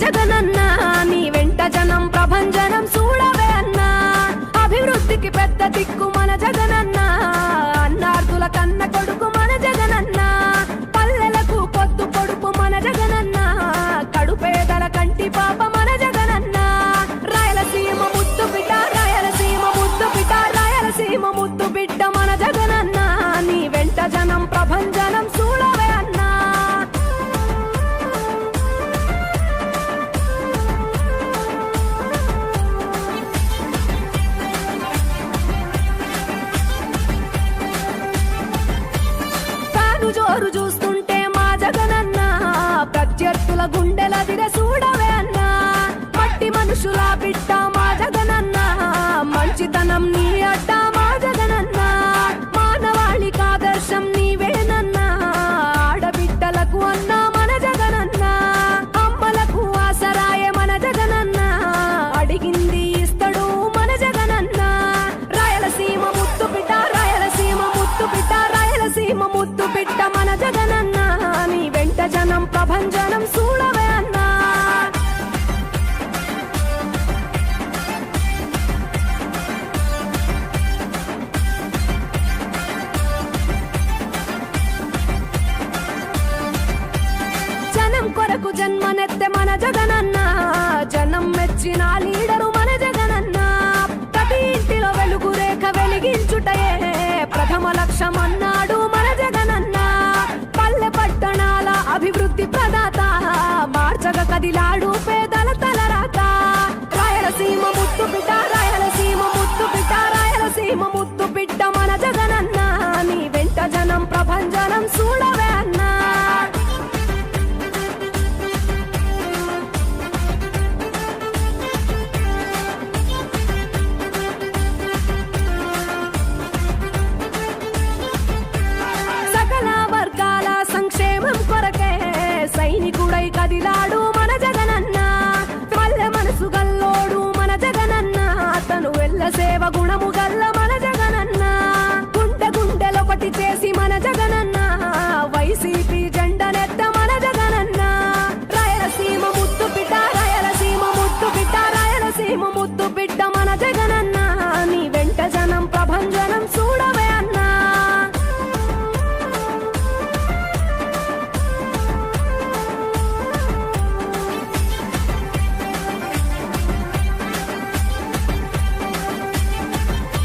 జగనన్న నీ వెంట జనం ప్రభంజనం చూడవే అన్నా అభివృద్ధికి పెద్ద దిక్కు మన జగనన్న అన్నార్థుల కన్న కొడుకు మన జగనన్న పల్లెలకు పొద్దు పొడుపు మన జగనన్న కడుపేదల కంటి పాప మన జగనన్న రాయలసీమ ముద్దు బిడ్డ రాయలసీమ ముద్దు బిడ్డ రాయలసీమ ముద్దు బిడ్డ మన జగనన్న నీ వెంట జనం ప్రభంజనం చూడవే అన్నా జోరు చూస్తుంటే మా జగనన్న ప్రత్యర్థుల గుండెల దిర చూడవే అన్నా మట్టి మనుషుల బిడ్డ మా జగనన్న మంచితనం నీ అడ్డ మా జగనన్న మానవాళికి ఆదర్శం నీవేనన్నా ఆడబిడ్డలకు అన్న మన జగనన్న అమ్మలకు ఆసరాయ మన జగనన్న అడిగింది ఇస్తడు మన జగనన్న రాయలసీమ ముద్దు బిడ్డ రాయలసీమ ముద్దు బిడ్డ రాయలసీమ ముద్దు బిడ్డ మన జగనన్న నీ వెంట జనం ప్రభంజనం చూడవే అన్నా జనం కొరకు జన్మనెత్తె మన జగనన్న జనం మెచ్చిన లీడరు మన జగనన్న ప్రతి ఇంటిలో వెలుగు రేఖ వెలిగించుటయే ప్రథమ లక్ష్యం అన్నాడు మన జగనన్న పల్లె పట్టణాల అభివృద్ధి ప్రదాత మార్చగ కదిలాడు పేదల తలరాత రాయలసీమ ముద్దు బిడ్డ రాయలసీమ ముద్దు బిడ్డ రాయలసీమ ముద్దు బిడ్డ మన జగనన్న నీ వెంట జనం ప్రభంజనం చూడవే అన్నా సంక్షేమం కొరకే సైనికుడై కదిలాడు మన జగనన్న పల్లె మనసు గల్లోడు మన జగనన్న అతను వెళ్ళ సేవ గుణ